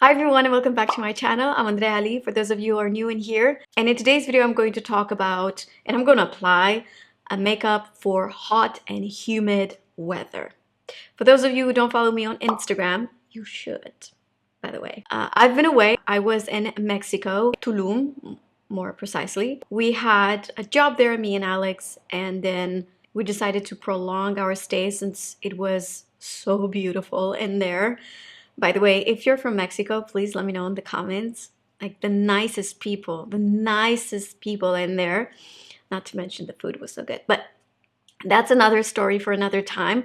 Hi everyone and welcome back to my channel. I'm Andreea for those of you who are new in here. And in today's video, I'm going to talk about, and I'm going to apply a makeup for hot and humid weather. For those of you who don't follow me on Instagram, you should, by the way. I've been away. I was in Mexico, Tulum, more precisely. We had a job there, me and Alex, and then we decided to prolong our stay since it was so beautiful in there. By the way, if you're from Mexico, please let me know in the comments. Like the nicest people in there. Not to mention the food was so good, but that's another story for another time.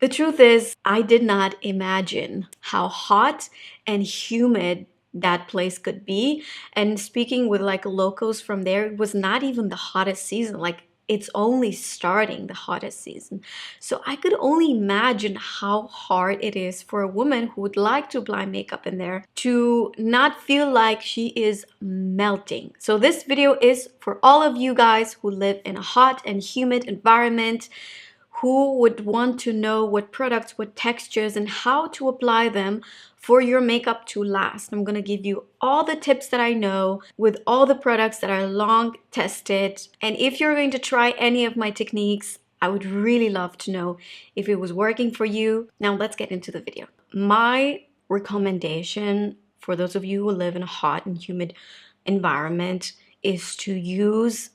The truth is, I did not imagine how hot and humid that place could be. And speaking with like locals from there, it was not even the hottest season. Like it's only starting the hottest season. So I could only imagine how hard it is for a woman who would like to apply makeup in there to not feel like she is melting. So this video is for all of you guys who live in a hot and humid environment, who would want to know what products, what textures, and how to apply them for your makeup to last. I'm gonna give you all the tips that I know with all the products that are long tested. And if you're going to try any of my techniques, I would really love to know if it was working for you. Now let's get into the video. My recommendation for those of you who live in a hot and humid environment is to use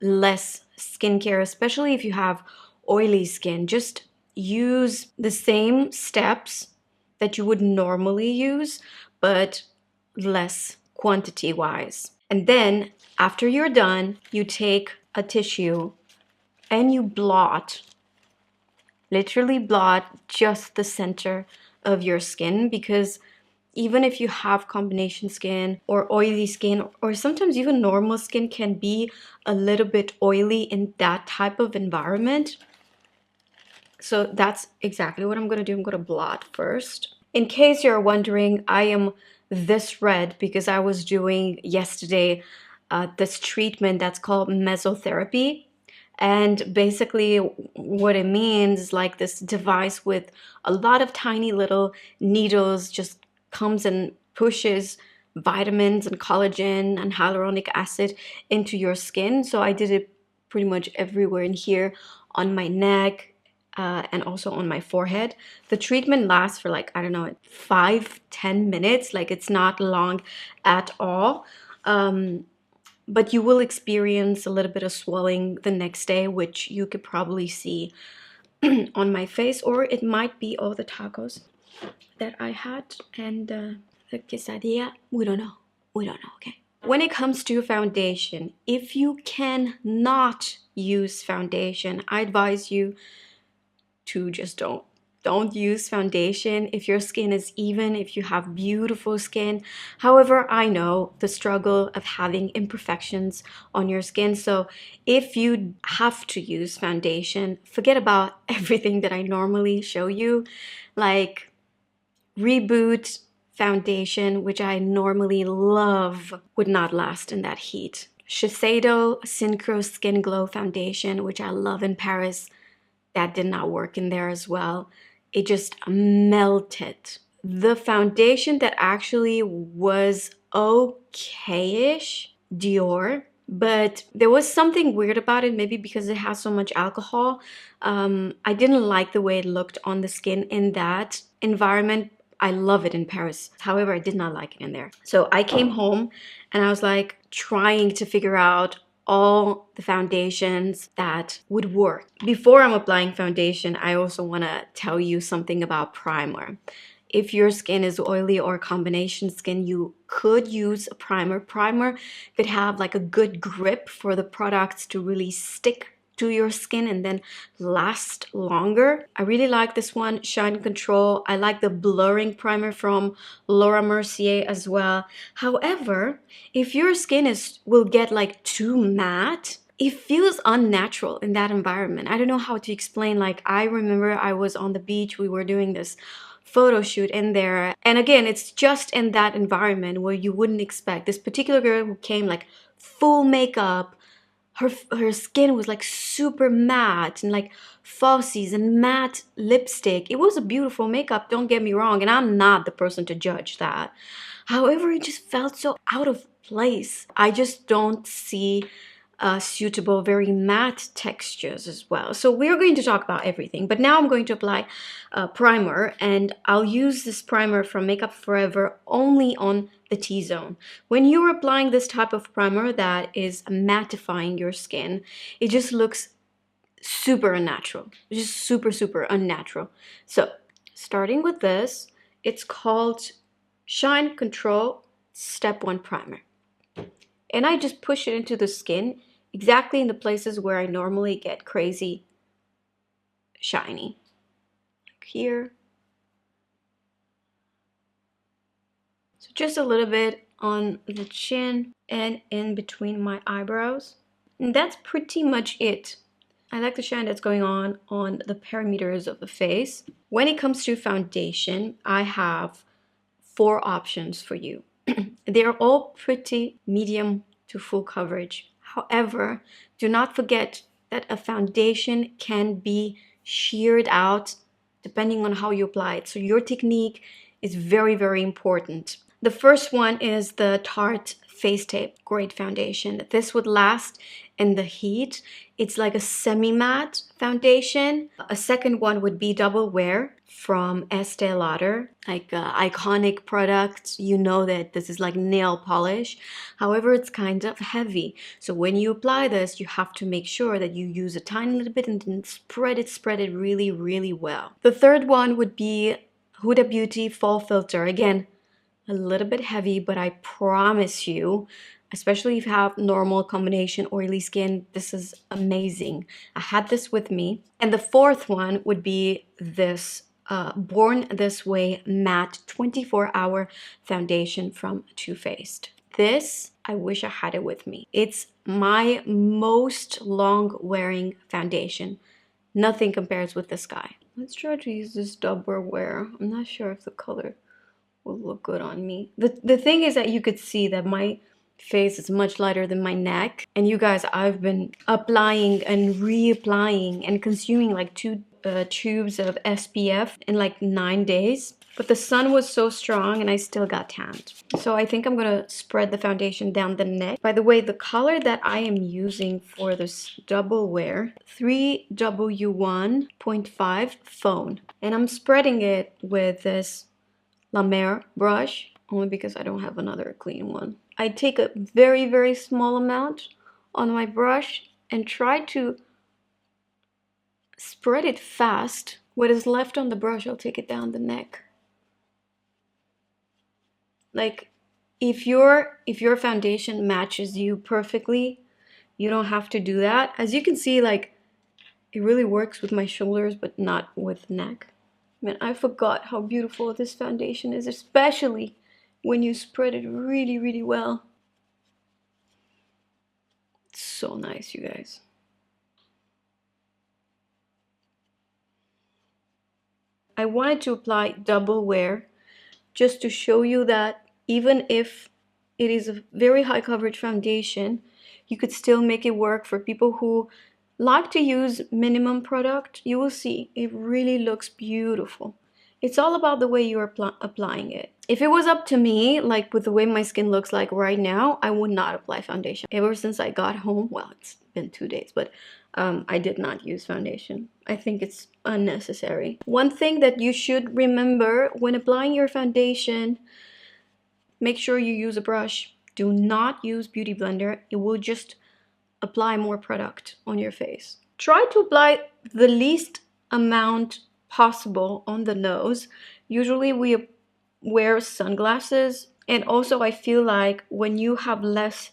less skincare, especially if you have oily skin. Just use the same steps that you would normally use, but less quantity wise. And then after you're done, you take a tissue and you blot, literally blot just the center of your skin, because even if you have combination skin or oily skin, or sometimes even normal skin can be a little bit oily in that type of environment. So that's exactly what I'm going to do. I'm going to blot first. In case you're wondering, I am this red because I was doing yesterday this treatment that's called Mesotherapy. And basically what it means is like this device with a lot of tiny little needles just comes and pushes vitamins and collagen and hyaluronic acid into your skin. So I did it pretty much everywhere in here, on my neck, and also on my forehead. The treatment lasts for like, I don't know, 5-10 minutes. Like it's not long at all. But you will experience a little bit of swelling the next day, which you could probably see on my face, or it might be all the tacos that I had and the quesadilla. We don't know. We don't know, okay? When it comes to foundation, if you cannot use foundation, I advise you to just don't use foundation if your skin is even, if you have beautiful skin. However, I know the struggle of having imperfections on your skin. So if you have to use foundation, forget about everything that I normally show you. Like Reboot foundation, which I normally love, would not last in that heat. Shiseido Synchro Skin Glow foundation, which I love in Paris, that did not work in there as well. It just melted. The foundation that actually was okay-ish, Dior, but there was something weird about it, maybe because it has so much alcohol. I didn't like the way it looked on the skin in that environment. I love it in Paris. However, I did not like it in there. So I came home and I was like trying to figure out all the foundations that would work. Before I'm applying foundation, I also want to tell you something about primer. If your skin is oily or combination skin, you could use a primer. Primer could have like a good grip for the products to really stick to your skin and then last longer. I really like this one, Shine Control. I like the blurring primer from Laura Mercier as well. However, if your skin will get like too matte, it feels unnatural in that environment. I don't know how to explain. Like I remember I was on the beach, we were doing this photo shoot in there, and again, it's just in that environment where you wouldn't expect. This particular girl who came like full makeup, her skin was like super matte and like falsies and matte lipstick. It was a beautiful makeup, don't get me wrong, and I'm not the person to judge that. However, it just felt so out of place. I just don't see suitable, very matte textures as well. So we're going to talk about everything, but now I'm going to apply primer, and I'll use this primer from Makeup Forever only on the T-zone. When you're applying this type of primer that is mattifying your skin, it just looks super unnatural. It's just super, super unnatural. So starting with this, it's called Shine Control Step 1 Primer. And I just push it into the skin exactly in the places where I normally get crazy shiny. Like here. So just a little bit on the chin and in between my eyebrows. And that's pretty much it. I like the shine that's going on the perimeters of the face. When it comes to foundation, I have 4 options for you. They're all pretty medium to full coverage. However, do not forget that a foundation can be sheared out depending on how you apply it. So your technique is very, very important. The first one is the Tarte Face Tape Great Foundation. This would last in the heat. It's like a semi-matte foundation. A second one would be Double Wear from Estée Lauder, like iconic product. You know that this is like nail polish. However, it's kind of heavy. So when you apply this, you have to make sure that you use a tiny little bit and then spread it really, really well. The third one would be Huda Beauty Fall Filter. Again, a little bit heavy, but I promise you, especially if you have normal combination oily skin, this is amazing. I had this with me. And the fourth one would be this Born This Way Matte 24-Hour Foundation from Too Faced. This, I wish I had it with me. It's my most long wearing foundation. Nothing compares with this guy. Let's try to use this Double Wear. I'm not sure if the color will look good on me. The thing is that you could see that my face is much lighter than my neck. And you guys, I've been applying and reapplying and consuming like 2 tubes of SPF in like 9 days. But the sun was so strong and I still got tanned. So I think I'm gonna spread the foundation down the neck. By the way, the color that I am using for this Double Wear, 3W1.5 Phone. And I'm spreading it with this La Mer brush, only because I don't have another clean one. I take a very, very small amount on my brush and try to spread it fast. What is left on the brush, I'll take it down the neck. Like, if your foundation matches you perfectly, you don't have to do that. As you can see, like, it really works with my shoulders, but not with neck. Man, I forgot how beautiful this foundation is, especially when you spread it really, really well. It's so nice, you guys. I wanted to apply Double Wear just to show you that even if it is a very high coverage foundation, you could still make it work for people who like to use minimum product. You will see it really looks beautiful. It's all about the way you're applying it. If it was up to me, like with the way my skin looks like right now, I would not apply foundation. Ever since I got home, well, it's been 2 days, but I did not use foundation. I think it's unnecessary. One thing that you should remember when applying your foundation, make sure you use a brush. Do not use Beauty Blender. It will just apply more product on your face. Try to apply the least amount possible on the nose. Usually we wear sunglasses, and also I feel like when you have less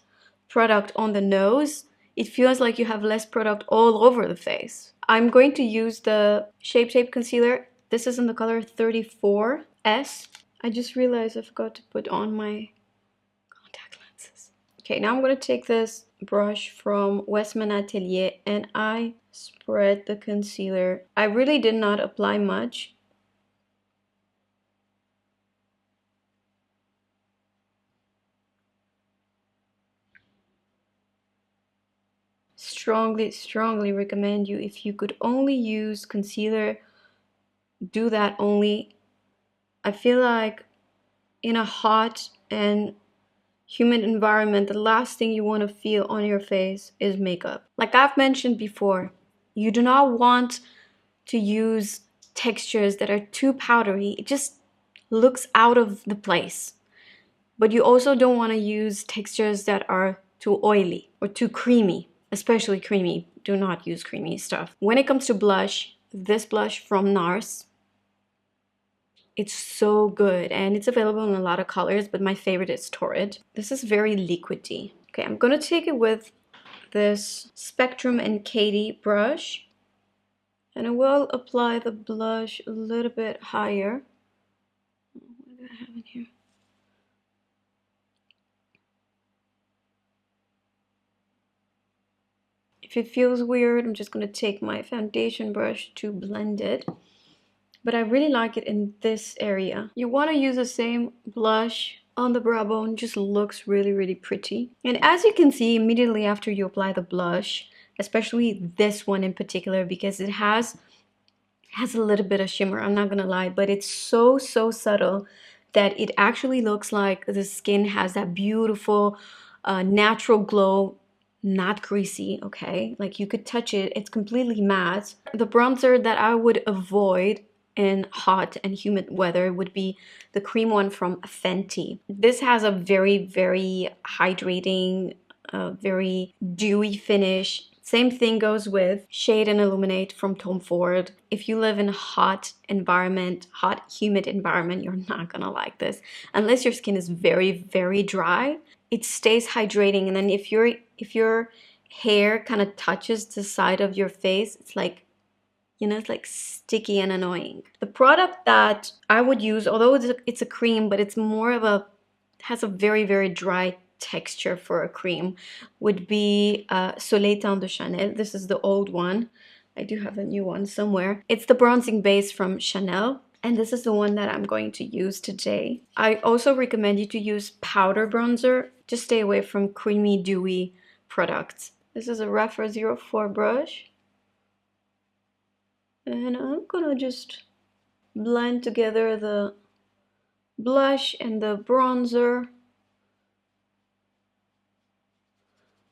product on the nose, it feels like you have less product all over the face. I'm going to use the Shape Tape Concealer. This is in the color 34S. I just realized I forgot to put on my contact lenses. Okay, now I'm going to take this brush from Westman Atelier and I spread the concealer. I really did not apply much. strongly recommend you, if you could only use concealer, do that only. I feel like in a hot and humid environment, the last thing you want to feel on your face is makeup. Like I've mentioned before, you do not want to use textures that are too powdery. It just looks out of the place. But you also don't want to use textures that are too oily or too creamy, especially creamy. Do not use creamy stuff. When it comes to blush, this blush from NARS, it's so good and it's available in a lot of colors, but my favorite is Torrid. This is very liquidy. Okay, I'm gonna take it with this Spectrum and Katie brush, and I will apply the blush a little bit higher. What do I have in here? If it feels weird, I'm just gonna take my foundation brush to blend it. But I really like it in this area. You want to use the same blush on the brow bone, just looks really pretty. And as you can see, immediately after you apply the blush, especially this one in particular, because it has a little bit of shimmer, I'm not gonna lie, but it's so subtle that it actually looks like the skin has that beautiful natural glow, not greasy, okay? Like you could touch it, it's completely matte. The bronzer that I would avoid in hot and humid weather would be the cream one from Fenty. This has a very hydrating, very dewy finish. Same thing goes with Shade and Illuminate from Tom Ford. If you live in a hot environment, hot humid environment, you're not gonna like this. Unless your skin is very dry, it stays hydrating. And then if your hair kind of touches the side of your face, it's like, you know, it's like sticky and annoying. The product that I would use, although it's a cream, but it's more of a, has a very dry texture for a cream, would be Soleil Teint de Chanel. This is the old one. I do have a new one somewhere. It's the bronzing base from Chanel, and this is the one that I'm going to use today. I also recommend you to use powder bronzer. Just stay away from creamy, dewy products. This is a Refer 04 brush. And I'm gonna just blend together the blush and the bronzer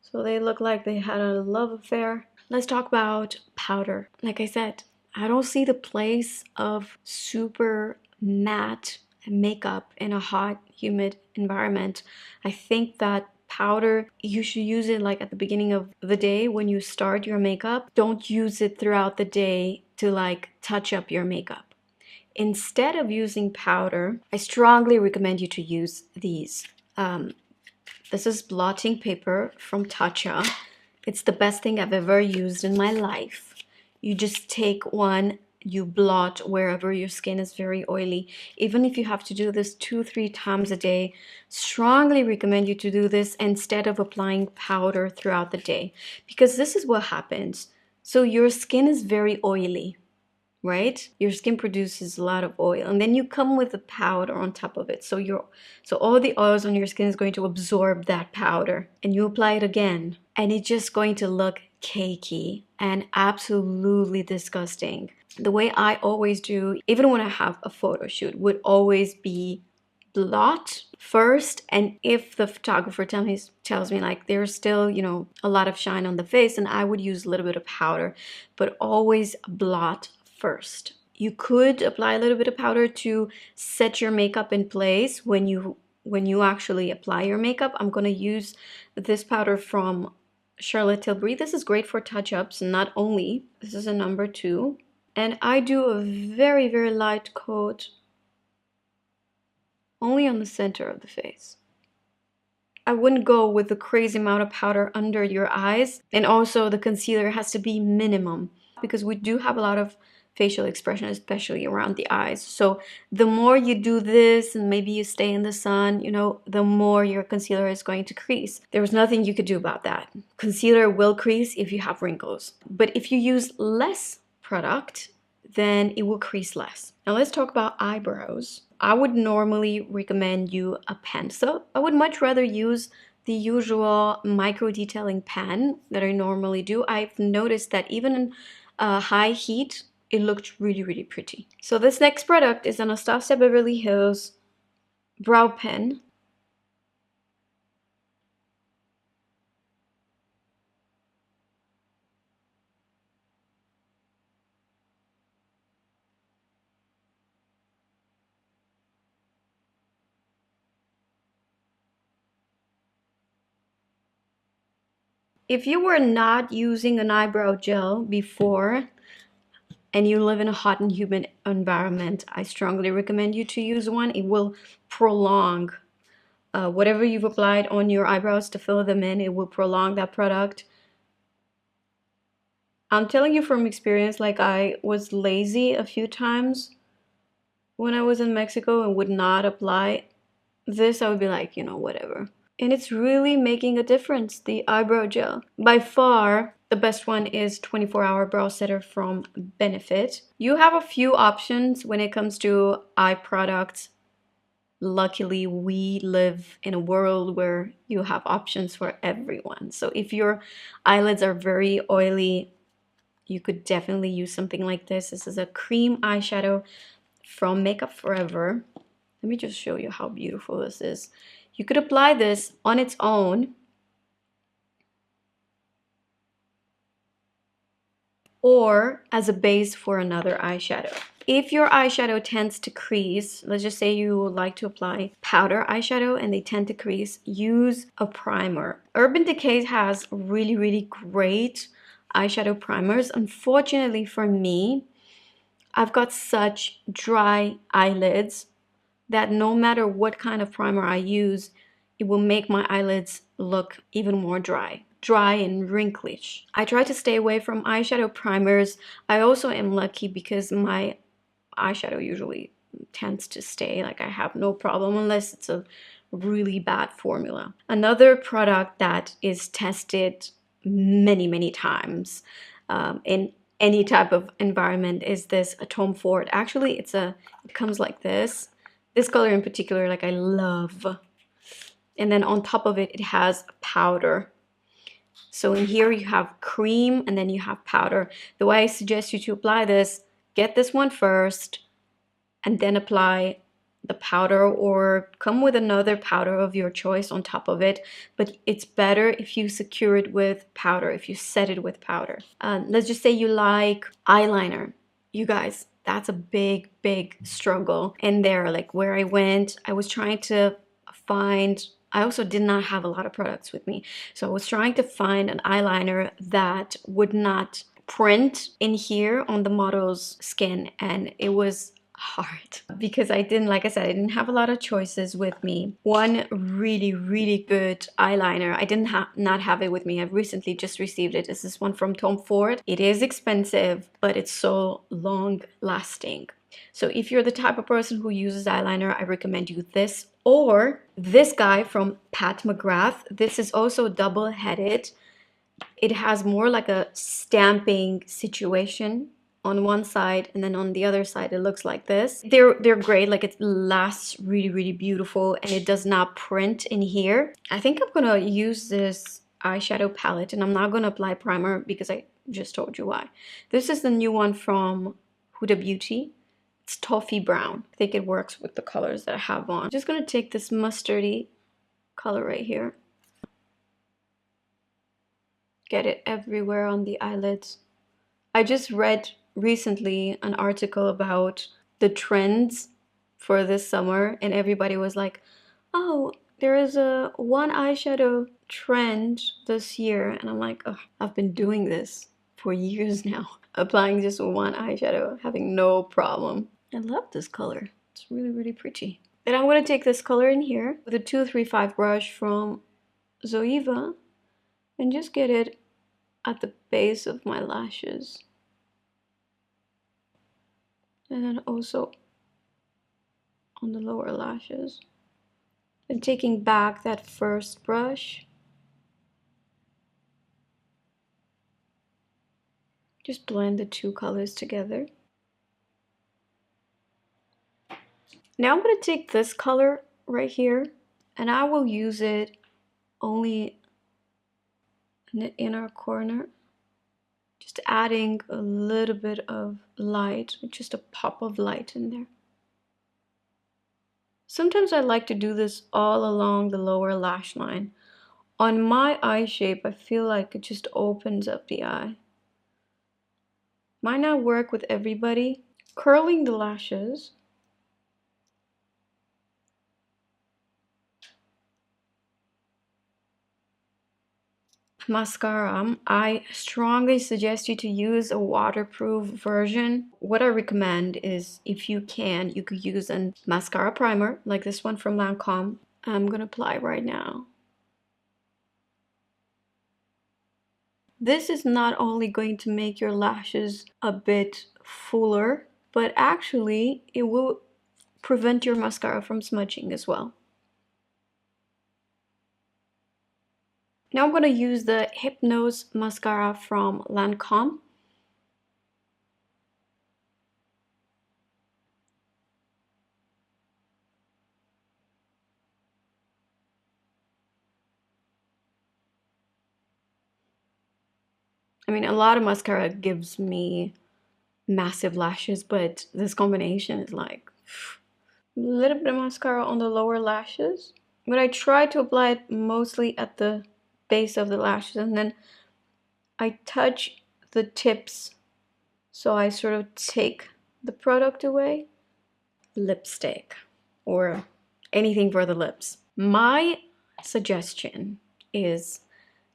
so they look like they had a love affair. Let's talk about powder. Like I said, I don't see the place of super matte makeup in a hot, humid environment. I think that powder, you should use it like at the beginning of the day when you start your makeup. Don't use it throughout the day to like touch up your makeup. Instead of using powder, I strongly recommend you to use these. This is blotting paper from Tatcha. It's the best thing I've ever used in my life. You just take one, you blot wherever your skin is very oily. Even if you have to do this 2-3 times a day, strongly recommend you to do this instead of applying powder throughout the day, because this is what happens. So your skin is very oily, right? Your skin produces a lot of oil, and then you come with the powder on top of it. So all the oils on your skin is going to absorb that powder, and you apply it again, and it's just going to look cakey and absolutely disgusting. The way I always do, even when I have a photo shoot, would always be blot first, and if the photographer tells me like there's still, you know, a lot of shine on the face, and I would use a little bit of powder, but always blot first. You could apply a little bit of powder to set your makeup in place when you actually apply your makeup. I'm going to use this powder from Charlotte Tilbury. This is great for touch-ups, not only. This is a number 2. And I do a very light coat only on the center of the face. I wouldn't go with the crazy amount of powder under your eyes. And also the concealer has to be minimum, because we do have a lot of facial expression, especially around the eyes. So the more you do this and maybe you stay in the sun, you know, the more your concealer is going to crease. There's nothing you could do about that. Concealer will crease if you have wrinkles. But if you use less product, then it will crease less. Now let's talk about eyebrows. I would normally recommend you a pencil. I would much rather use the usual micro detailing pan that I normally do, I've noticed that even in high heat, it looked really, really pretty. So this next product is Anastasia Beverly Hills Brow Pen. If you were not using an eyebrow gel before and you live in a hot and humid environment, I strongly recommend you to use one. It will prolong whatever you've applied on your eyebrows to fill them in. It will prolong that product. I'm telling you from experience, like I was lazy a few times when I was in Mexico and would not apply this. I would be like, you know, whatever. And it's really making a difference, the eyebrow gel. By far, the best one is 24-hour Brow Setter from Benefit. You have a few options when it comes to eye products. Luckily, we live in a world where you have options for everyone. So if your eyelids are very oily, you could definitely use something like this. This is a cream eyeshadow from Makeup Forever. Let me just show you how beautiful this is. You could apply this on its own or as a base for another eyeshadow. If your eyeshadow tends to crease, let's just say you like to apply powder eyeshadow and they tend to crease, use a primer. Urban Decay has really, really great eyeshadow primers. Unfortunately for me, I've got such dry eyelids that no matter what kind of primer I use, it will make my eyelids look even more dry and wrinklish. I try to stay away from eyeshadow primers. I also am lucky because my eyeshadow usually tends to stay. Like I have no problem unless it's a really bad formula. Another product that is tested many, many times in any type of environment is this Tom Ford. Actually, it comes like this. This color in particular, like I love. And then on top of it, it has powder. So in here you have cream and then you have powder. The way I suggest you to apply this, get this one first and then apply the powder or come with another powder of your choice on top of it. But it's better if you secure it with powder, if you set it with powder. Let's just say you like eyeliner. You guys, that's a big, big struggle in there. Like where I went, I was trying to find, I also did not have a lot of products with me. So I was trying to find an eyeliner that would not print in here on the model's skin, and it was hard because I didn't, like I said, I didn't have a lot of choices with me. One really, really good eyeliner, I didn't not have it with me. I've recently just received it. This is one from Tom Ford. It is expensive, but it's so long lasting. So if you're the type of person who uses eyeliner, I recommend you this or this guy from Pat McGrath. This is also double-headed. It has more like a stamping situation on one side, and then on the other side it looks like this. They're great. Like it lasts really, really beautiful, and it does not print in here. I think I'm gonna use this eyeshadow palette, and I'm not gonna apply primer because I just told you why. This is the new one from Huda Beauty. It's toffee brown. I think it works with the colors that I have on. I'm just gonna take this mustardy color right here. Get it everywhere on the eyelids. I just read recently an article about the trends for this summer, and everybody was like, oh, there is a one eyeshadow trend this year. And I'm like, oh, I've been doing this for years now, applying just one eyeshadow, having no problem. I love this color. It's really, really pretty. Then I'm going to take this color in here with a 235 brush from Zoeva and just get it at the base of my lashes. And then also on the lower lashes. And taking back that first brush, just blend the two colors together. Now I'm going to take this color right here and I will use it only in the inner corner. Just adding a little bit of light, just a pop of light in there. Sometimes I like to do this all along the lower lash line. On my eye shape, I feel like it just opens up the eye. Might not work with everybody. Curling the lashes. Mascara, I strongly suggest you to use a waterproof version. What I recommend is, if you can, you could use a mascara primer like this one from Lancome. I'm gonna apply right now. This is not only going to make your lashes a bit fuller, but actually it will prevent your mascara from smudging as well. Now I'm going to use the Hypnose mascara from Lancome. I mean, a lot of mascara gives me massive lashes, but this combination is like a little bit of mascara on the lower lashes. But I try to apply it mostly at the base of the lashes, and then I touch the tips, so I sort of take the product away. Lipstick or anything for the lips. My suggestion is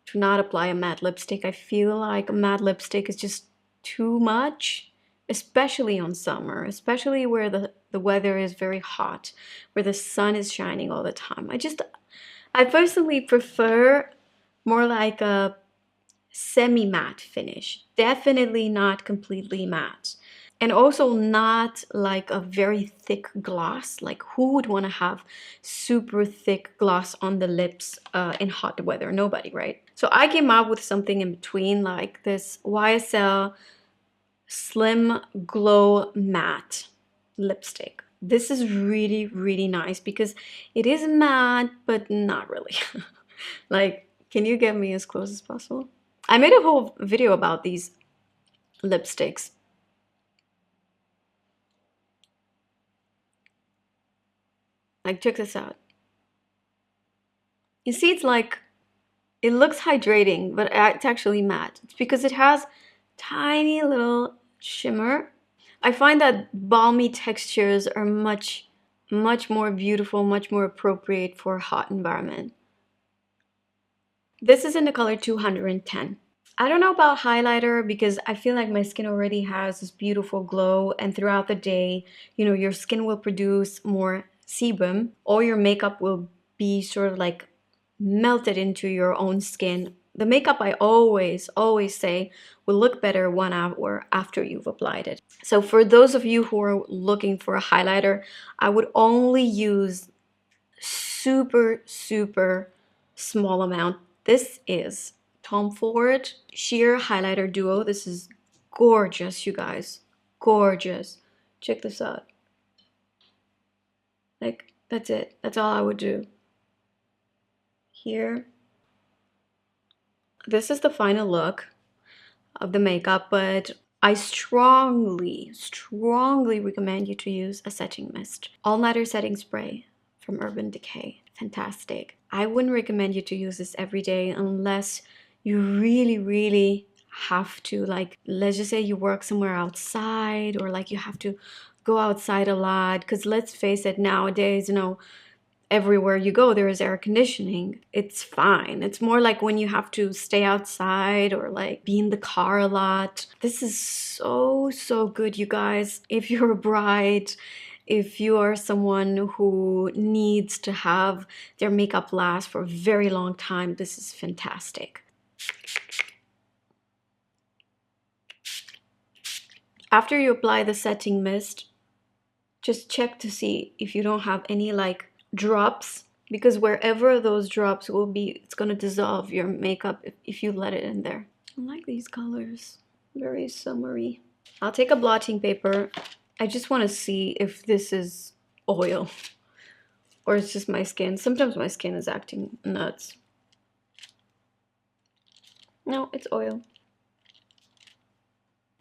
to not apply a matte lipstick. I feel like a matte lipstick is just too much, especially on summer, especially where the weather is very hot, where the sun is shining all the time. I personally prefer more like a semi-matte finish. Definitely not completely matte. And also not like a very thick gloss. Like, who would want to have super thick gloss on the lips in hot weather? Nobody, right? So I came up with something in between, like this YSL Slim Glow Matte lipstick. This is really, really nice because it is matte, but not really. Like, can you get me as close as possible? I made a whole video about these lipsticks. Like, check this out. You see, it's like, it looks hydrating, but it's actually matte. It's because it has tiny little shimmer. I find that balmy textures are much more beautiful, much more appropriate for a hot environment. This is in the color 210. I don't know about highlighter because I feel like my skin already has this beautiful glow, and throughout the day, you know, your skin will produce more sebum. All your makeup will be sort of like melted into your own skin. The makeup, I always say, will look better 1 hour after you've applied it. So for those of you who are looking for a highlighter, I would only use super small amount. This is Tom Ford Sheer Highlighter Duo. This is gorgeous, you guys. Gorgeous. Check this out. Like, that's it. That's all I would do. Here. This is the final look of the makeup, but I strongly recommend you to use a setting mist. All-nighter setting spray from Urban Decay. Fantastic. I wouldn't recommend you to use this every day unless you really have to, like, let's just say you work somewhere outside, or like you have to go outside a lot, because let's face it, nowadays, you know, everywhere you go there is air conditioning. It's fine. It's more like when you have to stay outside or like be in the car a lot. This is so good, you guys. If you're a bride, if you are someone who needs to have their makeup last for a very long time, this is fantastic. After you apply the setting mist, just check to see if you don't have any like drops, because wherever those drops will be, it's gonna dissolve your makeup if you let it in there. I like these colors, very summery. I'll take a blotting paper. I just want to see if this is oil or it's just my skin. Sometimes my skin is acting nuts. No, it's oil.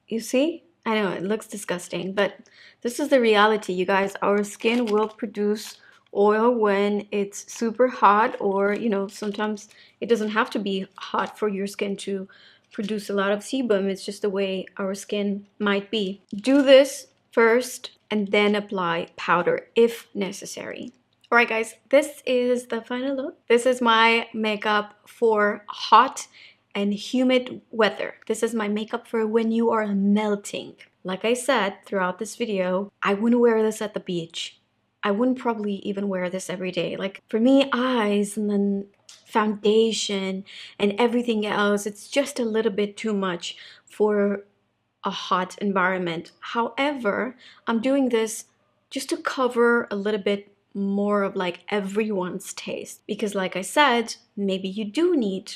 You see? I know it looks disgusting, but this is the reality, you guys. Our skin will produce oil when it's super hot, or you know, sometimes it doesn't have to be hot for your skin to produce a lot of sebum. It's just the way our skin might be. Do this first and then apply powder if necessary. All right, guys, this is the final look. This is my makeup for hot and humid weather. This is my makeup for when you are melting. Like I said throughout this video, I wouldn't wear this at the beach. I wouldn't probably even wear this every day. Like for me, eyes and then foundation and everything else, it's just a little bit too much for a hot environment. However, I'm doing this just to cover a little bit more of like everyone's taste, because like I said, maybe you do need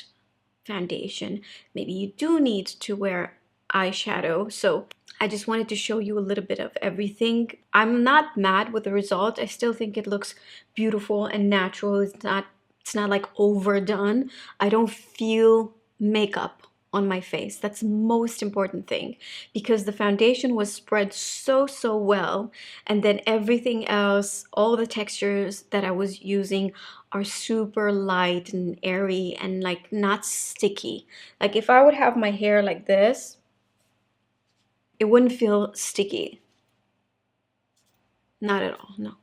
foundation, maybe you do need to wear eyeshadow. So I just wanted to show you a little bit of everything. I'm not mad with the result. I still think it looks beautiful and natural. It's not like overdone. I don't feel makeup on my face. That's the most important thing, because the foundation was spread so well, and then everything else, all the textures that I was using are super light and airy and like not sticky. Like if I would have my hair like this, it wouldn't feel sticky. Not at all, no.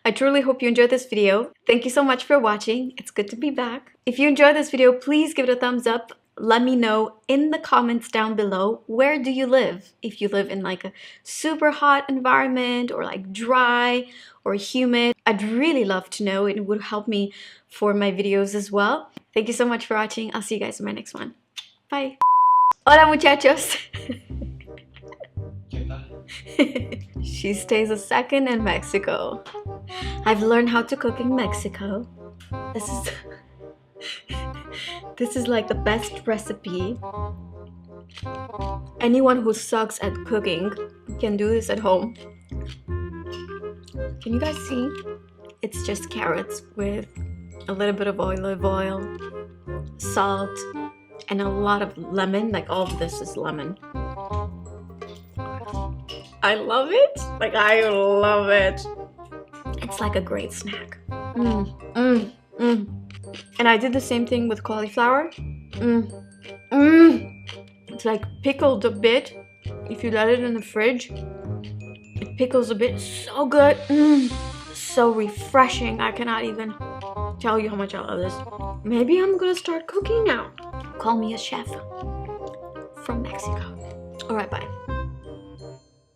I truly hope you enjoyed this video. Thank you so much for watching. It's good to be back. If you enjoyed this video, please give it a thumbs up. Let me know in the comments down below, where do you live? If you live in like a super hot environment or like dry or humid, I'd really love to know. It would help me for my videos as well. Thank you so much for watching. I'll see you guys in my next one. Bye. Hola muchachos. She stays a second in Mexico. I've learned how to cook in Mexico. This is like the best recipe. Anyone who sucks at cooking can do this at home. Can you guys see? It's just carrots with a little bit of olive oil, salt, and a lot of lemon. Like all of this is lemon. I love it. Like I love it. It's like a great snack. And I did the same thing with cauliflower. It's like pickled a bit. If you let it in the fridge, it pickles a bit. So good. So refreshing. I cannot even tell you how much I love this. Maybe I'm gonna start cooking now. Call me a chef from Mexico. All right, bye.